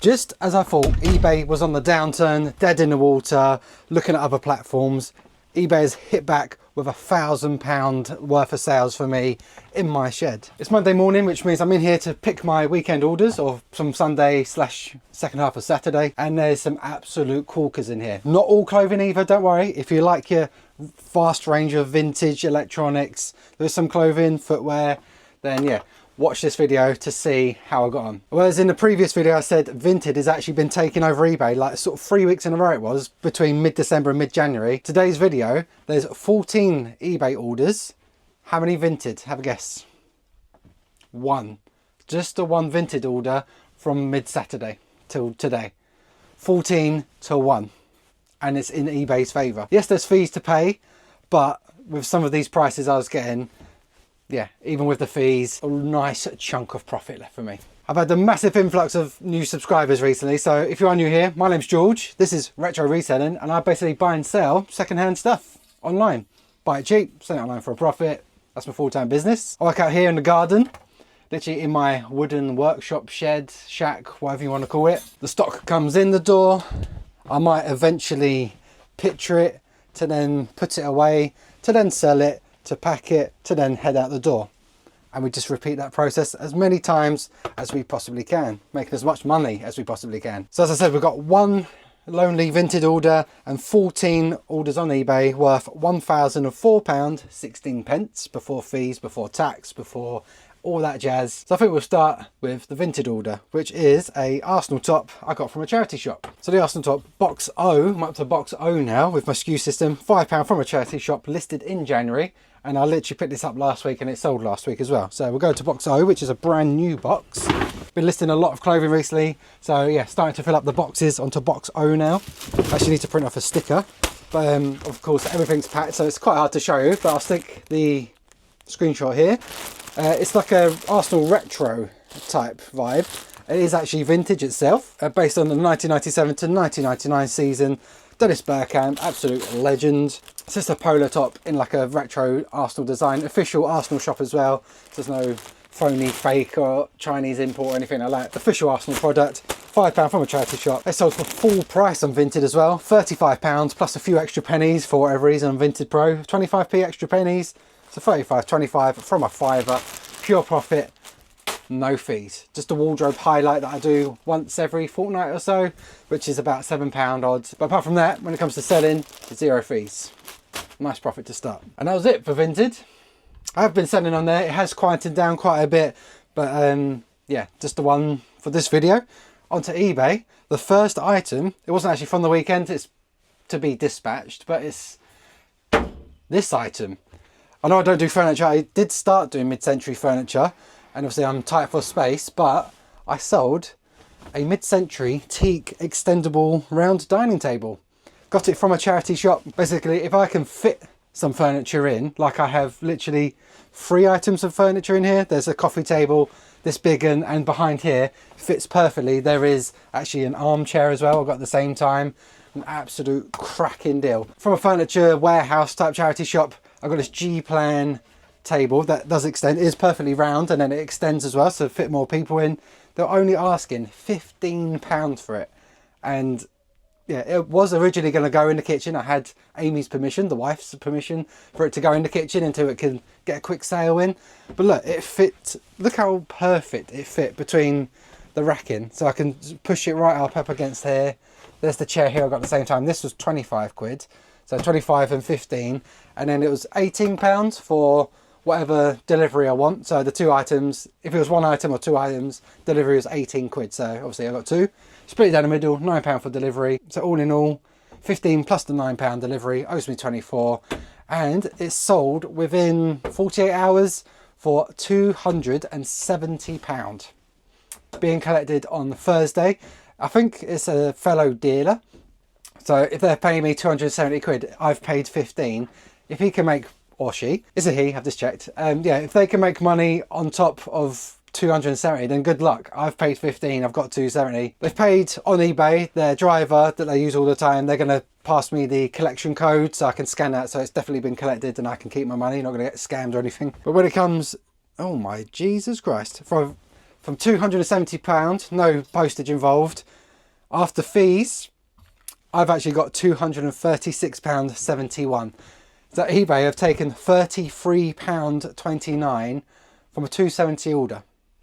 Just as I thought, eBay was on the downturn, dead in the water, looking at other platforms. eBay has hit back with £1,000 worth of sales for me in my shed. It's Monday morning, which means I'm in here to pick my weekend orders, or some Sunday / second half of Saturday, and there's some absolute corkers in here. Not all clothing either, don't worry. If you like your vast range of vintage electronics, there's some clothing, footwear, then yeah, watch this video to see how I got on. Whereas in the previous video I said Vinted has actually been taking over eBay, like sort of 3 weeks in a row it was, between mid-December and mid-January. Today's video, there's 14 eBay orders. How many Vinted? Have a guess. One. Just the one Vinted order from mid-Saturday till today. 14 to 1. And it's in eBay's favour. Yes, there's fees to pay, but with some of these prices I was getting, yeah, even with the fees, a nice chunk of profit left for me. I've had a massive influx of new subscribers recently, so if you are new here, my name's George, this is Retro Reselling, and I basically buy and sell second-hand stuff online. Buy it cheap, sell it online for a profit. That's my full-time business. I work out here in the garden, literally in my wooden workshop, shed, shack, whatever you want to call it. The stock comes in the door. I might eventually picture it, to then put it away, to then sell it, to pack it, to then head out the door. And we just repeat that process as many times as we possibly can, making as much money as we possibly can. So as I said, we've got one lonely Vinted order and 14 orders on eBay worth £1,004.16 before fees, before tax, before all that jazz. So I think we'll start with the Vinted order, which is a Arsenal top I got from a charity shop. So the Arsenal top, box O, I'm up to box O now with my SKU system, £5 from a charity shop listed in January. And I literally picked this up last week and it sold last week as well. So we'll go to box O, which is a brand new box. Been listing a lot of clothing recently. So yeah, starting to fill up the boxes onto box O now. Actually need to print off a sticker. But of course everything's packed, so it's quite hard to show you, but I'll stick the screenshot here. It's like a Arsenal retro type vibe. It is actually vintage itself, based on the 1997 to 1999 season. Dennis Bergkamp, absolute legend. It's just a polo top in like a retro Arsenal design. Official Arsenal shop as well. There's no phony, fake or Chinese import or anything like that. Official Arsenal product. £5 from a charity shop. They sold for full price on Vinted as well. £35 plus a few extra pennies for whatever reason on Vinted Pro. 25p extra pennies. So 35.25 from a fiver. Pure profit. No fees. Just a wardrobe highlight that I do once every fortnight or so, which is about £7 odds. But apart from that, when it comes to selling, 0 fees. Nice profit to start. And that was it for Vinted. I have been selling on there. It has quietened down quite a bit, but yeah, just the one for this video. Onto eBay. The first item, it wasn't actually from the weekend, it's to be dispatched, but it's this item. I know I don't do furniture. I did start doing mid-century furniture, and obviously I'm tight for space, but I sold a mid-century teak extendable round dining table. Got it from a charity shop. Basically, if I can fit some furniture in, like I have literally 3 items of furniture in here. There's a coffee table, this big one, and behind here fits perfectly. There is actually an armchair as well I got at the same time. An absolute cracking deal. From a furniture warehouse type charity shop, I got this G-plan table that does extend. It is perfectly round and then it extends as well, so fit more people in. They're only asking £15 for it. And yeah, it was originally going to go in the kitchen. I had Amy's permission, the wife's permission, for it to go in the kitchen until it can get a quick sale in. But look, it fit. Look how perfect it fit between the racking. So I can push it right up against here. There's the chair here I got at the same time. This was 25 quid. So 25 and 15. And then it was £18 for whatever delivery I want. So the 2 items, if it was 1 item or 2 items, delivery was 18 quid. So obviously I got 2. Split it down the middle, £9 for delivery. So all in all, 15 plus the £9 delivery, owes me 24. And it's sold within 48 hours for £270. Being collected on Thursday. I think it's a fellow dealer. So if they're paying me 270 quid, I've paid 15. If he can make, or she, is a he, I've just checked. Yeah, if they can make money on top of 270, then good luck. I've paid 15, I've got 270. They've paid on eBay. Their driver that they use all the time, they're going to pass me the collection code so I can scan that, so it's definitely been collected and I can keep my money, not going to get scammed or anything. But when it comes, oh my Jesus Christ, for from £270, no postage involved. After fees, I've actually got £236.71. So eBay have taken £33.29 from a £270 order.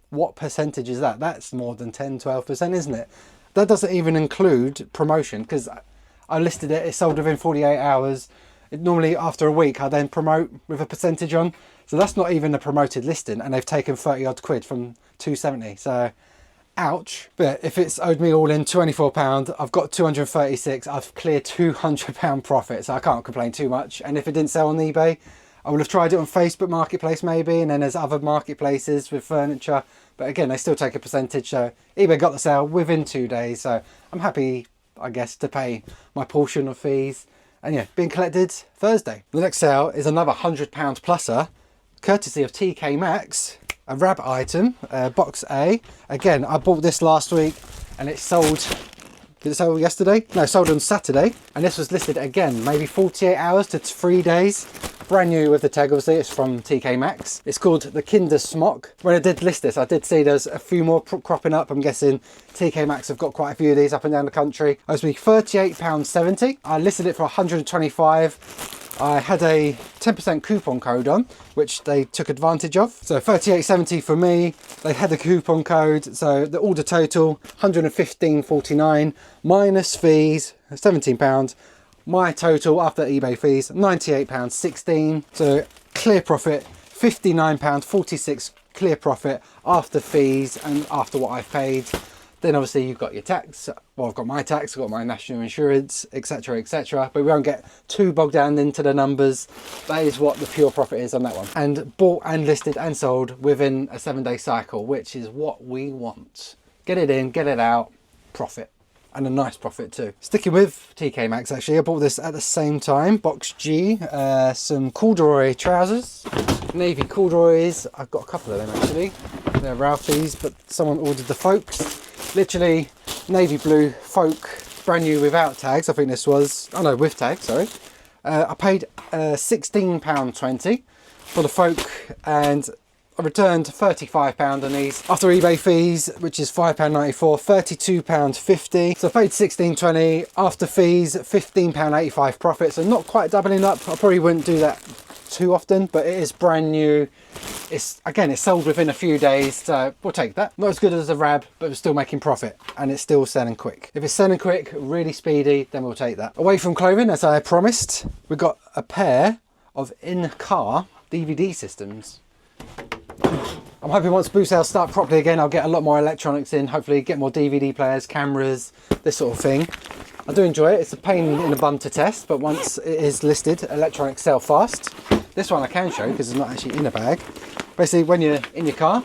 What percentage is that? That's more than 10-12%, isn't it? That doesn't even include promotion, because I listed it, it sold within 48 hours. Normally after a week I then promote with a percentage on, so that's not even a promoted listing, and they've taken 30 odd quid from 270. So ouch. But if it's owed me all in £24, I've got 236, I've cleared £200 profit, so I can't complain too much. And if it didn't sell on eBay, I would have tried it on Facebook Marketplace maybe, and then there's other marketplaces with furniture, but again they still take a percentage. So eBay got the sale within 2 days, so I'm happy, I guess, to pay my portion of fees. And yeah, being collected Thursday. The next sale is another £100 pluser, courtesy of TK Maxx, a wrap item, box A. Again, I bought this last week and it sold, did it sell yesterday? No, it sold on Saturday. And this was listed again, maybe 48 hours to 3 days. Brand new with the tag, obviously, it's from TK Maxx. It's called the Kinder Smock. When I did list this, I did see there's a few more cropping up. I'm guessing TK Maxx have got quite a few of these up and down the country. It was £38.70. I listed it for £125. I had a 10% coupon code on, which they took advantage of. So £38.70 for me. They had the coupon code, so the order total £115.49 minus fees £17. My total after eBay fees, £98.16. So clear profit, £59.46 clear profit after fees and after what I've paid. Then obviously you've got your tax. Well, I've got my tax, I've got my national insurance, etc, etc. But we won't get too bogged down into the numbers. That is what the pure profit is on that one. And bought and listed and sold within a 7-day cycle, which is what we want. Get it in, get it out, profit. And a nice profit too. Sticking with TK Maxx, actually, I bought this at the same time. Box G, some corduroy trousers, navy corduroys. I've got a couple of them actually. They're Ralphie's, but someone ordered the Folks. Literally navy blue folk, brand new without tags. I think this was, oh no, with tags, sorry. I paid £16.20 for the Folk, and I returned £35 on these after eBay fees, which is £5.94, £32.50. So I paid £16.20 after fees, £15.85 profit. So not quite doubling up. I probably wouldn't do that too often, but it is brand new. It's sold within a few days, so we'll take that. Not as good as a Rab, but we're still making profit, and it's still selling quick. If it's selling quick, really speedy, then we'll take that. Away from clothing, as I promised, we've got a pair of in-car DVD systems. I'm hoping once boot sales start properly again, I'll get a lot more electronics in, hopefully get more DVD players, cameras, this sort of thing. I do enjoy it. It's a pain in the bum to test, but once it is listed, electronics sell fast. This one I can show because it's not actually in a bag. Basically, when you're in your car,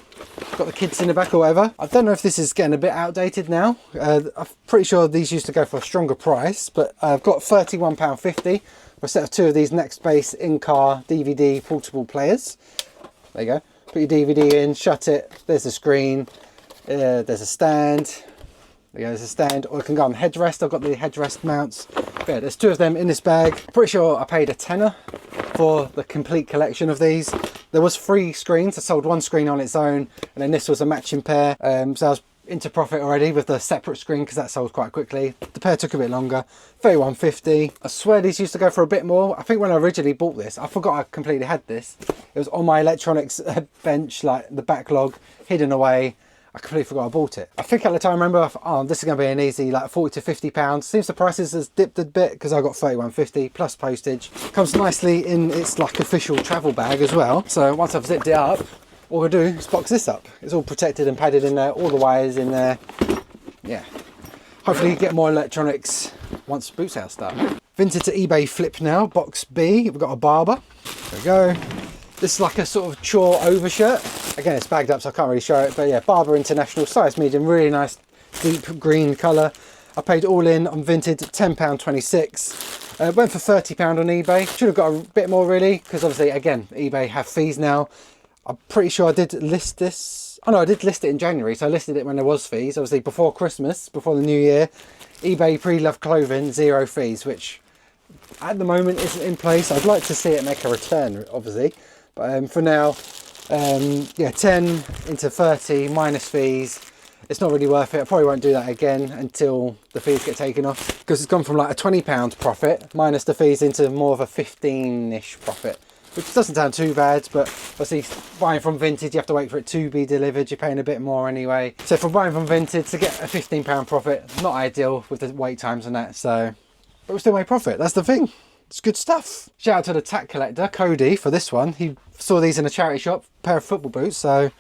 got the kids in the back or whatever. I don't know if this is getting a bit outdated now. I'm pretty sure these used to go for a stronger price, but I've got £31.50 for a set of 2 of these Next Base in-car DVD portable players. There you go. Put your DVD in, shut it, there's the screen, there's a stand, there's a stand, or it can go on headrest. I've got the headrest mounts. But yeah, there's 2 of them in this bag. Pretty sure I paid £10 for the complete collection of these. There was 3 screens. I sold 1 screen on its own, and then this was a matching pair. So I was into profit already with the separate screen because that sold quite quickly. The pair took a bit longer. £31.50. I swear these used to go for a bit more. I think when I originally bought this, I forgot I completely had this. It was on my electronics bench, like the backlog, hidden away. I completely forgot I bought it. I think at the time I remember, oh, this is going to be an easy like £40 to £50. Seems the prices has dipped a bit because I got £31.50 plus postage. Comes nicely in its like official travel bag as well. So once I've zipped it up, all we'll do is box this up. It's all protected and padded in there, all the wires in there. Yeah. Hopefully get more electronics once boot sales start. Vinted to eBay flip now, box B. We've got a Barbour. There we go. This is like a sort of chore overshirt. Again, it's bagged up, so I can't really show it. But yeah, Barbour International, size medium, really nice deep green colour. I paid all in on Vinted, £10.26. Went for £30 on eBay. Should have got a bit more really, because obviously, again, eBay have fees now. I'm pretty sure I did list this. Oh no, I did list it in January, so I listed it when there was fees. Obviously, before Christmas, before the new year. eBay pre-loved clothing, 0 fees, which at the moment isn't in place. I'd like to see it make a return, obviously. But for now, Yeah, 10 into 30 minus fees. It's not really worth it. I probably won't do that again until the fees get taken off, because it's gone from like a £20 profit minus the fees into more of a 15-ish profit, which doesn't sound too bad. But obviously buying from Vinted, you have to wait for it to be delivered. You're paying a bit more anyway. So for buying from Vinted to get a £15 profit, not ideal with the wait times and that. So, but we still made profit. That's the thing. It's good stuff. Shout out to the tack collector, Cody, for this one. He saw these in a charity shop, pair of football boots, so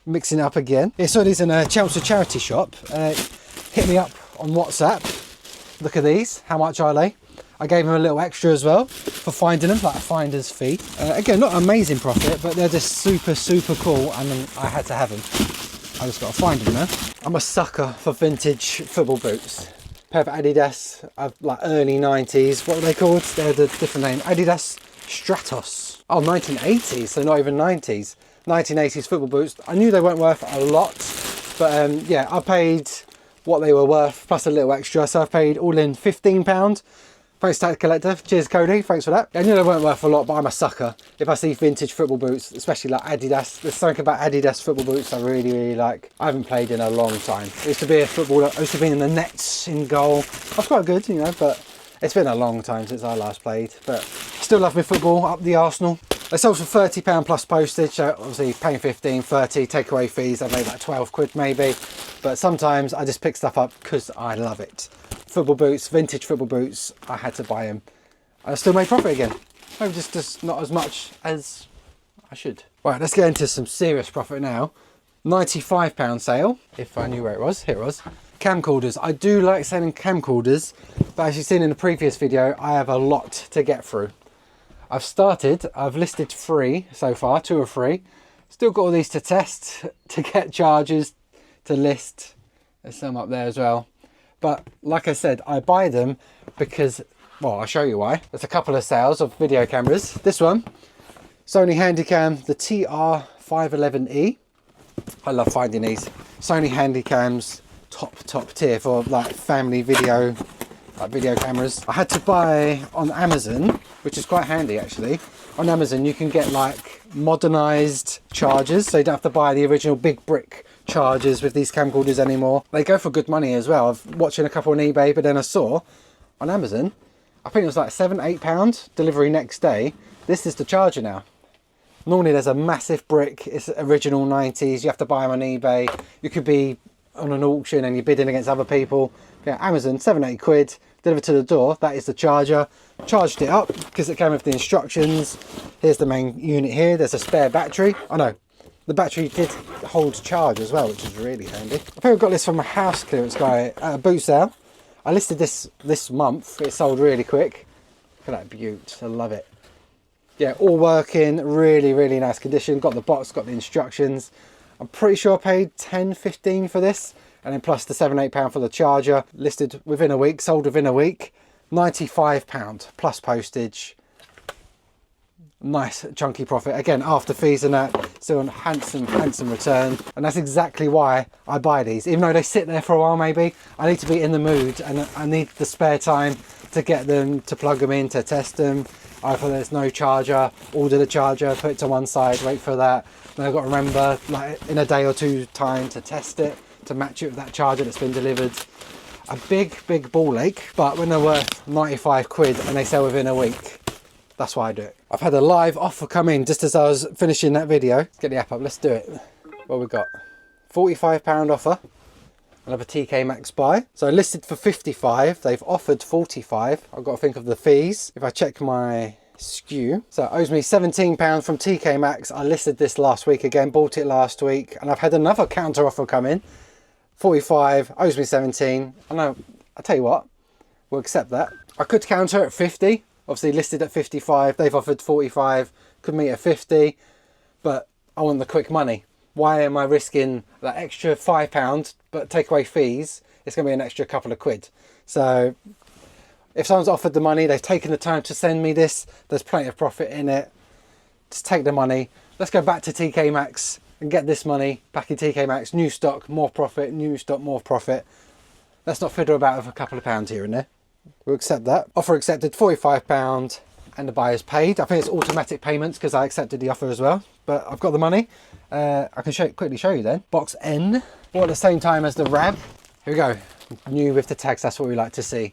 mixing it up again. He saw these in a Chelsea charity shop. Hit me up on WhatsApp. Look at these, how much are they? I gave him a little extra as well for finding them, like a finder's fee. Again, not amazing profit, but they're just super, super cool, and then I had to have them. I just got to find them now. I'm a sucker for vintage football boots. Pair of Adidas, like early 90s. What were they called? They're the different name. Adidas Stratos. Oh, 1980s, so not even 90s. 1980s football boots. I knew they weren't worth a lot, but yeah, I paid what they were worth plus a little extra, so I've paid all in £15. Thanks tax collector, cheers Cody, thanks for that. I knew they weren't worth a lot, but I'm a sucker. If I see vintage football boots, especially like Adidas, there's something about Adidas football boots I really, really like. I haven't played in a long time. I used to be a footballer, I used to be in the nets, in goal. I was quite good, you know, but it's been a long time since I last played. But still love my football, up the Arsenal. They sold for £30 plus postage, so obviously paying 15, 30, takeaway fees, I made like 12 quid maybe. But sometimes I just pick stuff up because I love it. Football boots, vintage football boots, I had to buy them. I still made profit again. Maybe just not as much as I should. Right, let's get into some serious profit now. £95 sale, if I knew where it was. Here it was. Camcorders. I do like selling camcorders, but as you've seen in the previous video, I have a lot to get through. I've listed 3 so far, 2 or 3. Still got all these to test, to get charges, to list. There's some up there as well. But like I said, I buy them because, well, I'll show you why. There's a couple of sales of video cameras. This one, Sony Handycam, the TR511E. I love finding these. Sony Handycams, top tier for like family video, like video cameras. I had to buy on Amazon, which is quite handy actually. On Amazon you can get like modernized chargers, so you don't have to buy the original big brick chargers with these camcorders anymore. They go for good money as well. I've watching a couple on eBay, but then I saw on Amazon, I think it was like £7-8 delivery next day. This is the charger now. Normally there's a massive brick, it's original 90s, you have to buy them on eBay. You could be on an auction and you're bidding against other people. Yeah, Amazon, 7-8 quid, delivered to the door. That is the charger. Charged it up because it came with the instructions. Here's the main unit here. There's a spare battery. Oh no, the battery did hold charge as well, which is really handy. I think I got this from a house clearance guy at a boot sale. I listed this month. It sold really quick. Look at that beaut. I love it. Yeah, all working, really nice condition. Got the box, got the instructions. I'm pretty sure I paid 10-15 for this, and then plus the £7-8 for the charger. Listed within a week, sold within a week. £95 plus postage. Nice chunky profit. Again, after fees and that, still a handsome return. And that's exactly why I buy these. Even though they sit there for a while maybe, I need to be in the mood and I need the spare time to get them, to plug them in, to test them. Either there's no charger, order the charger, put it to one side, wait for that. Then I've got to remember, like in a day or two time, to test it, to match it with that charger that's been delivered. A big ball ache, but when they're worth 95 quid and they sell within a week, that's why I do it. I've had a live offer come in just as I was finishing that video. Let's get the app up, let's do it. What we got? £45 offer. Another TK Maxx buy. So listed for 55, they've offered 45. I've got to think of the fees. If I check my SKU, so it owes me £17 from TK Maxx. I listed this last week again, bought it last week, and I've had another counter offer come in. 45, owes me 17. I know, I'll tell you what, we'll accept that. I could counter at 50, obviously listed at 55, they've offered 45, could meet at 50, but I want the quick money. Why am I risking that extra £5, but take away fees, it's going to be an extra couple of quid. So if someone's offered the money, they've taken the time to send me this, there's plenty of profit in it. Just take the money. Let's go back to TK Maxx and get this money back in TK Maxx. New stock, more profit, new stock, more profit. Let's not fiddle about with a couple of pounds here and there. We'll accept that. Offer accepted, £45, and the buyer's paid. I think it's automatic payments because I accepted the offer as well. but I've got the money. I can quickly show you then. Box N, bought at the same time as the Rab. Here we go, new with the tags, that's what we like to see.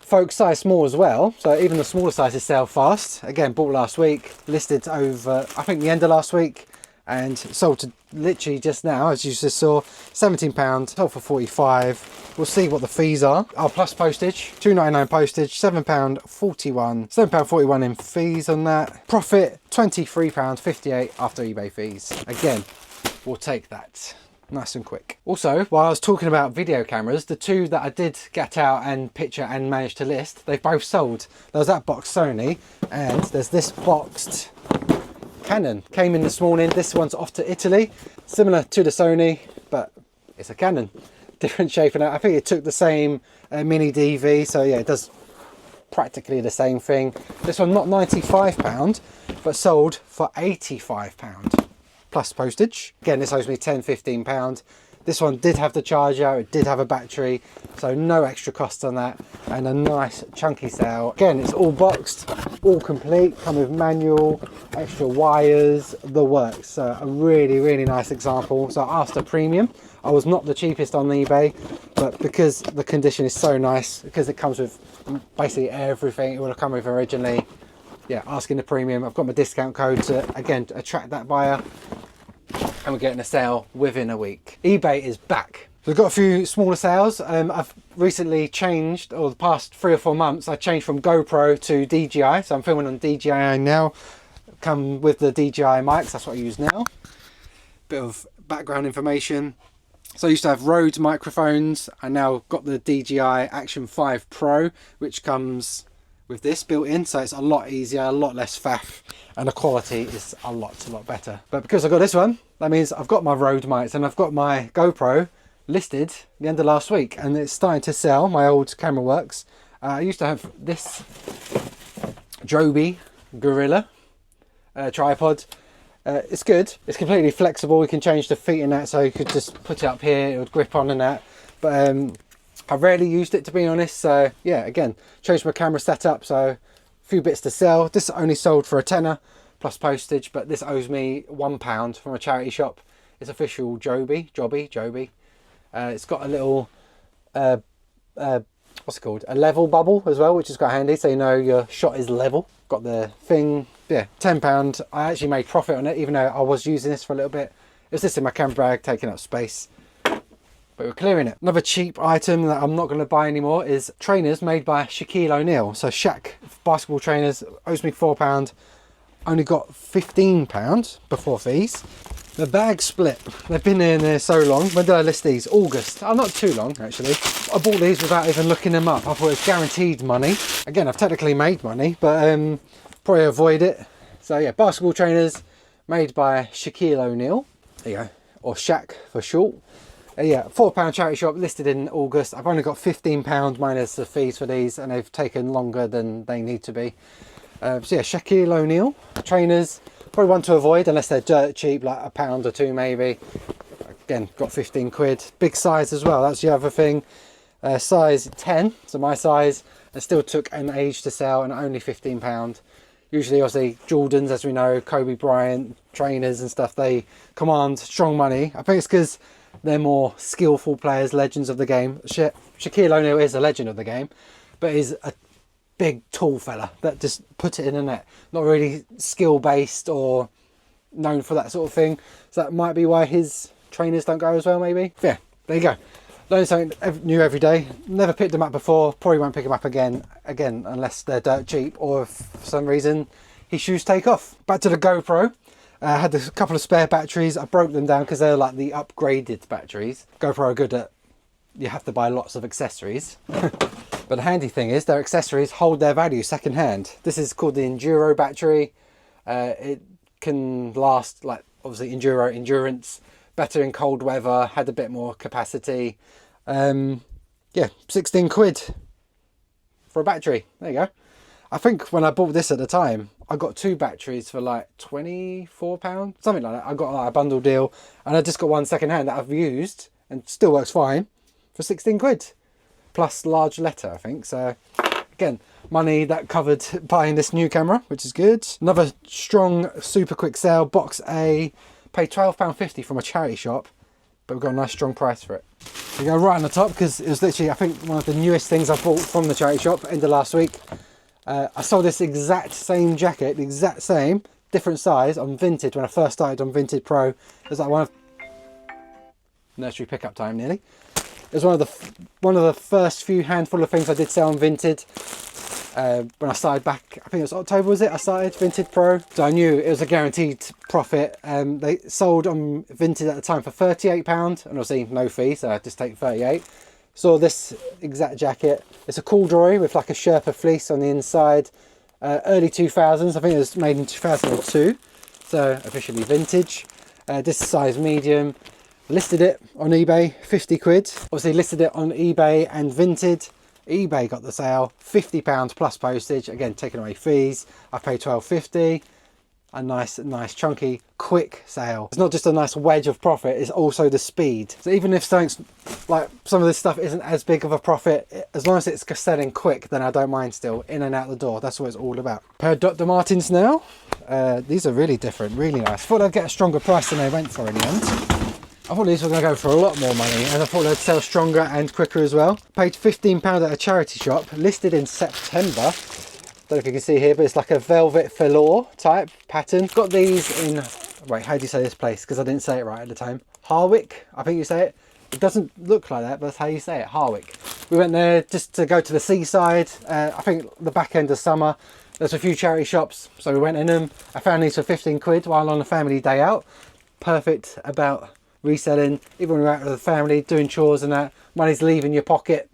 Folks, size small as well, so even the smaller sizes sell fast. Again, bought last week, listed over, I think the end of last week, and sold to literally just now, as you just saw, £17, sold for 45. We'll see what the fees are. Oh, plus postage, £2.99 postage, £7.41, £7.41 in fees on that. Profit, £23.58 after eBay fees. Again, we'll take that. Nice and quick. Also, while I was talking about video cameras, the two that I did get out and picture and manage to list, they've both sold. There was that boxed Sony, and there's this boxed Canon. Came in this morning. This one's off to Italy. Similar to the Sony, but it's a Canon. Different shape, and I think it took the same mini DV, so yeah, it does practically the same thing. This one not £95, but sold for £85. Plus postage. Again, this owes me £10–15. This one did have the charger, it did have a battery, so no extra cost on that, and a nice chunky sale. Again, it's all boxed, all complete, come with manual, extra wires, the works. So a really nice example. So I asked a premium. I was not the cheapest on eBay, but because the condition is so nice, because it comes with basically everything it would have come with originally, yeah, asking the premium. I've got my discount code to, again, attract that buyer, and we're getting a sale within a week. eBay is back. We've got a few smaller sales. I've recently changed, or the past 3 or 4 months, I changed from GoPro to DJI. So I'm filming on DJI now. Come with the DJI mics, that's what I use now. Bit of background information. So I used to have Rode microphones. I now got the DJI Action 5 Pro, which comes with this built in, so it's a lot easier, a lot less faff, and the quality is a lot better. But because I got this one, that means I've got my Rode mics and I've got my GoPro listed the end of last week, and it's starting to sell. My old camera works. I used to have this Joby Gorilla tripod. It's good, it's completely flexible, you can change the feet in that, so you could just put it up here, it would grip on and that, but I rarely used it, to be honest. So yeah, again, changed my camera setup, so a few bits to sell. This only sold for a tenner plus postage, but this owes me £1 from a charity shop. It's official Joby. It's got a little what's it called, a level bubble as well, which is quite handy, so you know your shot is level. Got the thing, yeah, £10. I actually made profit on it, even though I was using this for a little bit. It was just in my camera bag, taking up space, but we're clearing it. Another cheap item that I'm not going to buy anymore is trainers made by Shaquille O'Neal. So Shaq basketball trainers, owes me £4. Only got £15 before fees. The bag split. They've been in there so long. When did I list these? August. Oh, not too long actually. I bought these without even looking them up. I thought it was guaranteed money. Again, I've technically made money, but probably avoid it. So yeah, basketball trainers made by Shaquille O'Neal. There you go, or Shaq for short. Yeah, £4 charity shop, listed in August. I've only got £15 minus the fees for these, and they've taken longer than they need to be. So yeah, Shaquille O'Neal trainers, probably one to avoid unless they're dirt cheap, like £1 or £2 maybe. Again, got 15 quid. Big size as well, that's the other thing. Size 10, so my size. It still took an age to sell, and only £15. Usually, obviously, Jordans, as we know, Kobe Bryant trainers and stuff, they command strong money. I think it's because they're more skillful players, legends of the game. Shaquille O'Neal is a legend of the game, but he's a big, tall fella that just put it in the net. Not really skill-based or known for that sort of thing. So that might be why his trainers don't go as well, maybe. But yeah, there you go. Learn something new every day. Never picked them up before. Probably won't pick them up again unless they're dirt cheap, or if for some reason his shoes take off. Back to the GoPro. I had a couple of spare batteries. I broke them down because they're like the upgraded batteries. GoPro are good at, you have to buy lots of accessories. But the handy thing is their accessories hold their value second hand. This is called the Enduro battery. It can last, like, obviously endurance, better in cold weather, had a bit more capacity. Yeah, 16 quid for a battery. There you go. I think when I bought this at the time, I got 2 batteries for like £24, something like that. I got like a bundle deal, and I just got one second hand that I've used and still works fine for 16 quid. Plus large letter, I think. So again, money that covered buying this new camera, which is good. Another strong, super quick sale. Box A, paid £12.50 from a charity shop, but we've got a nice strong price for it. We go right on the top because it was literally, I think, one of the newest things I bought from the charity shop end of last week. I sold this exact same jacket, the exact same, different size on Vinted when I first started on Vinted Pro. It was like one of nursery pickup time nearly. It was one of the first few handful of things I did sell on Vinted. When I started back, I think it was October, was it? I started Vinted Pro. So I knew it was a guaranteed profit. They sold on Vinted at the time for £38, and obviously no fee, so I just take 38. Saw this exact jacket. It's a corduroy with like a Sherpa fleece on the inside. Early 2000s, I think it was made in 2002. So officially vintage. This is size medium. Listed it on eBay, 50 quid. Obviously listed it on eBay and Vinted. eBay got the sale, £50 plus postage. Again, taking away fees. I paid £12.50. A nice chunky quick sale. It's not just a nice wedge of profit, it's also the speed. So even if something's like some of this stuff isn't as big of a profit, as long as it's selling quick, then I don't mind still. In and out the door, that's what it's all about. Pair of Dr. Martens now. These are really different, really nice. Thought I'd get a stronger price than they went for in the end. I thought these were going to go for a lot more money, and I thought they'd sell stronger and quicker as well. Paid £15 at a charity shop, listed in September. Don't know if you can see here, but it's like a velvet velour type pattern. Got these in, wait, how do you say this place? Because I didn't say it right at the time. Harwick, I think you say it. It doesn't look like that, but that's how you say it, Harwick. We went there just to go to the seaside. I think the back end of summer. There's a few charity shops, so we went in them. I found these for 15 quid while on a family day out. Perfect about reselling, even when you're out with the family, doing chores and that. Money's leaving your pocket.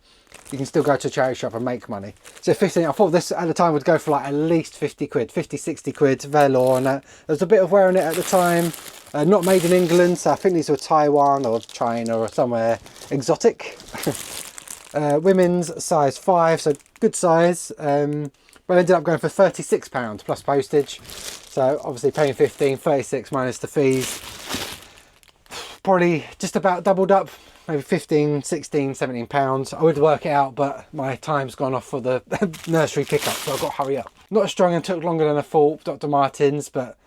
You can still go to a charity shop and make money. So 15, I thought this at the time would go for like at least 50 quid, 50, 60 quid, velour and that. There was a bit of wear on it at the time. Not made in England, so I think these were Taiwan or China or somewhere exotic. Women's size 5, so good size. But I ended up going for £36 plus postage. So obviously paying 15, 36 minus the fees. Probably just about doubled up. Maybe 15, 16, 17 pounds. I would work it out, but my time's gone off for the nursery pickup, so I've got to hurry up. Not as strong and took longer than I thought, Dr. Martens, but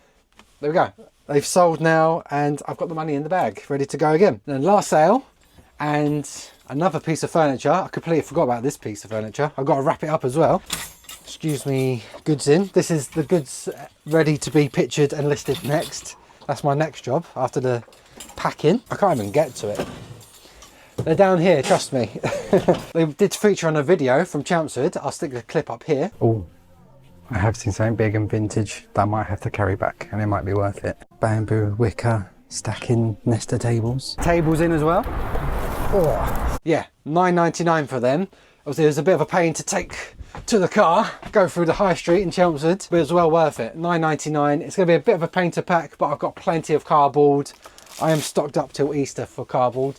there we go. They've sold now, and I've got the money in the bag, ready to go again. Then last sale, and another piece of furniture. I completely forgot about this piece of furniture. I've got to wrap it up as well. Excuse me, goods in. This is the goods ready to be pictured and listed next. That's my next job after the packing. I can't even get to it. They're down here, trust me. They did feature on a video from Chelmsford. I'll stick the clip up here. Oh, I have seen something big and vintage that I might have to carry back, and it might be worth it. Bamboo, wicker, stacking Nesta tables. Tables in as well. Oh. Yeah, £9.99 for them. Obviously, it was a bit of a pain to take to the car, go through the high street in Chelmsford, but it was well worth it. £9.99. It's going to be a bit of a pain to pack, but I've got plenty of cardboard. I am stocked up till Easter for cardboard.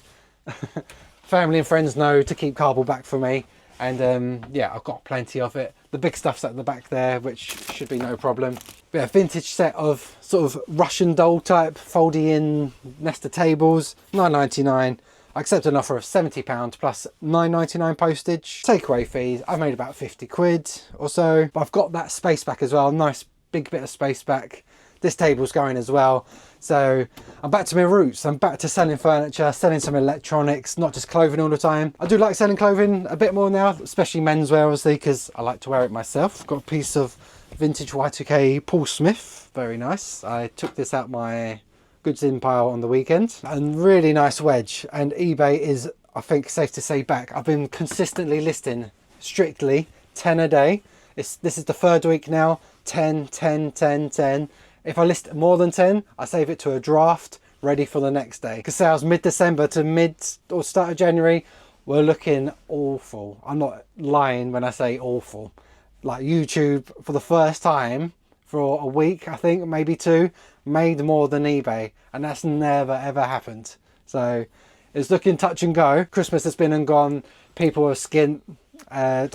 Family and friends know to keep cardboard back for me, and yeah, I've got plenty of it. The big stuff's at the back there, which should be no problem. But yeah, vintage set of sort of Russian doll type folding in Nesta tables, £9.99. I accept an offer of £70 plus £9.99 postage. Takeaway fees, I've made about 50 quid or so, but I've got that space back as well. Nice big bit of space back. This table's going as well. So I'm back to my roots. I'm back to selling furniture, selling some electronics, not just clothing all the time. I do like selling clothing a bit more now, especially menswear obviously, because I like to wear it myself. Got a piece of vintage Y2K Paul Smith, very nice. I took this out my goods in pile on the weekend, and really nice wedge. And eBay is, I think, safe to say back. I've been consistently listing strictly 10 a day. This is the third week now, 10, 10, 10, 10. If I list more than 10, I save it to a draft ready for the next day. Because sales mid-December to mid or start of January were looking awful. I'm not lying when I say awful. Like YouTube, for the first time for a week, I think, maybe two, made more than eBay. And that's never, ever happened. So it's looking touch and go. Christmas has been and gone. People are skint.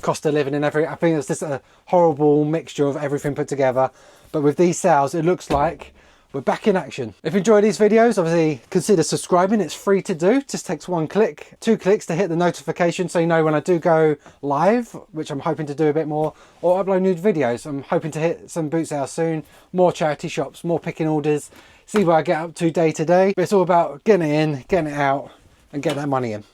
Cost of living and everything. I think it's just a horrible mixture of everything put together. But with these sales, it looks like we're back in action. If you enjoy these videos, obviously consider subscribing. It's free to do. Just takes 1 click, 2 clicks to hit the notification so you know when I do go live, which I'm hoping to do a bit more, or upload new videos. I'm hoping to hit some boot sales soon, more charity shops, more picking orders, see what I get up to day. But it's all about getting it in, getting it out, and getting that money in.